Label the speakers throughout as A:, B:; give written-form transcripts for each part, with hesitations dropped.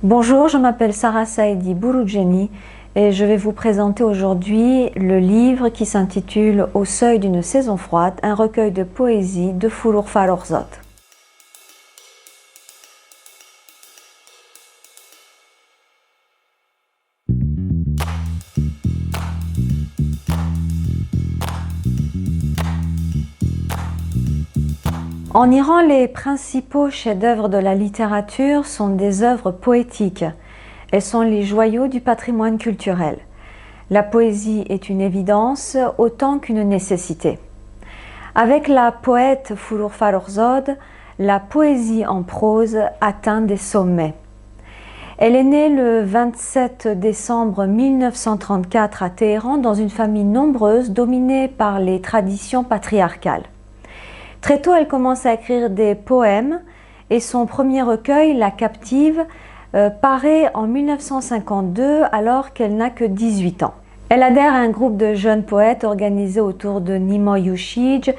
A: Bonjour, je m'appelle Sarah Saidi Bouroudjeni et je vais vous présenter aujourd'hui le livre qui s'intitule Au seuil d'une saison froide, un recueil de poésie de Foulour Farrokhzad. En Iran, les principaux chefs-d'œuvre de la littérature sont des œuvres poétiques. Elles sont les joyaux du patrimoine culturel. La poésie est une évidence autant qu'une nécessité. Avec la poète Foulour Farrokhzad, la poésie en prose atteint des sommets. Elle est née le 27 décembre 1934 à Téhéran dans une famille nombreuse dominée par les traditions patriarcales. Très tôt, elle commence à écrire des poèmes et son premier recueil, La Captive, paraît en 1952 alors qu'elle n'a que 18 ans. Elle adhère à un groupe de jeunes poètes organisé autour de Nimoy Yushij,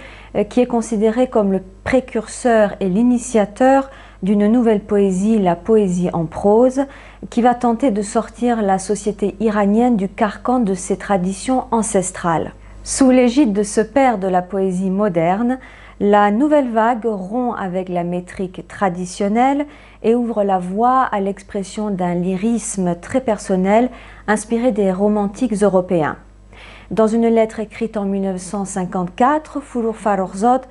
A: qui est considéré comme le précurseur et l'initiateur d'une nouvelle poésie, la poésie en prose, qui va tenter de sortir la société iranienne du carcan de ses traditions ancestrales. Sous l'égide de ce père de la poésie moderne, la nouvelle vague rompt avec la métrique traditionnelle et ouvre la voie à l'expression d'un lyrisme très personnel inspiré des romantiques européens. Dans une lettre écrite en 1954, Foulour Farrokhzad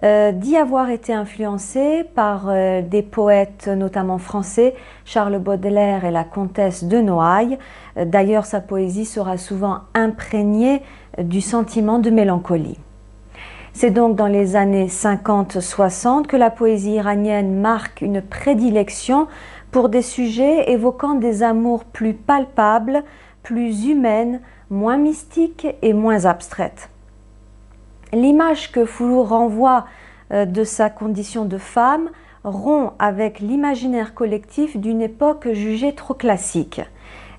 A: dit avoir été influencé par des poètes notamment français, Charles Baudelaire et la comtesse de Noailles. D'ailleurs, sa poésie sera souvent imprégnée du sentiment de mélancolie. C'est donc dans les années 50-60 que la poésie iranienne marque une prédilection pour des sujets évoquant des amours plus palpables, plus humaines, moins mystiques et moins abstraites. L'image que Foulour renvoie de sa condition de femme rompt avec l'imaginaire collectif d'une époque jugée trop classique.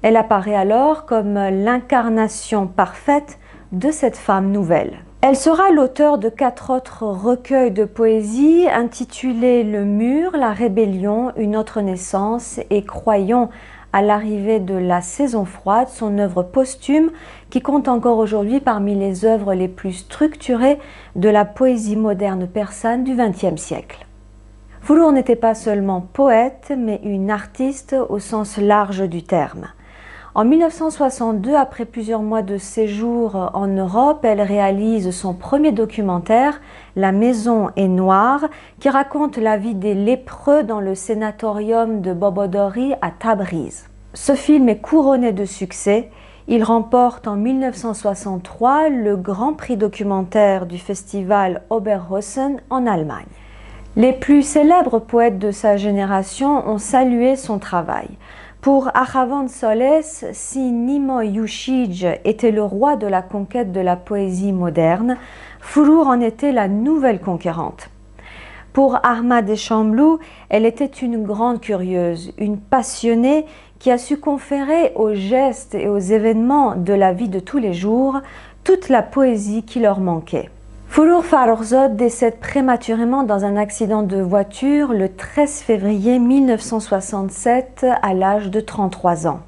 A: Elle apparaît alors comme l'incarnation parfaite de cette femme nouvelle. Elle sera l'auteure de 4 autres recueils de poésie intitulés Le Mur, La Rébellion, Une autre naissance et Croyons à l'arrivée de la saison froide, son œuvre posthume qui compte encore aujourd'hui parmi les œuvres les plus structurées de la poésie moderne persane du XXe siècle. Foulour n'était pas seulement poète, mais une artiste au sens large du terme. En 1962, après plusieurs mois de séjour en Europe, elle réalise son premier documentaire, La Maison est noire, qui raconte la vie des lépreux dans le sanatorium de Bobodori à Tabriz. Ce film est couronné de succès. Il remporte en 1963 le Grand Prix documentaire du festival Oberhausen en Allemagne. Les plus célèbres poètes de sa génération ont salué son travail. Pour Achavan Soles, si Nimoy Yushij était le roi de la conquête de la poésie moderne, Foulour en était la nouvelle conquérante. Pour Ahmad Echamblu, elle était une grande curieuse, une passionnée qui a su conférer aux gestes et aux événements de la vie de tous les jours toute la poésie qui leur manquait. Foulour Farrokhzad décède prématurément dans un accident de voiture le 13 février 1967 à l'âge de 33 ans.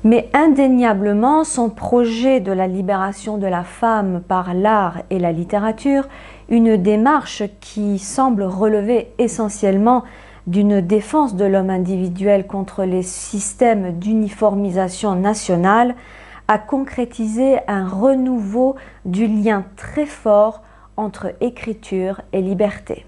A: Mais indéniablement, son projet de la libération de la femme par l'art et la littérature, une démarche qui semble relever essentiellement d'une défense de l'homme individuel contre les systèmes d'uniformisation nationale, a concrétisé un renouveau du lien très fort entre écriture et liberté.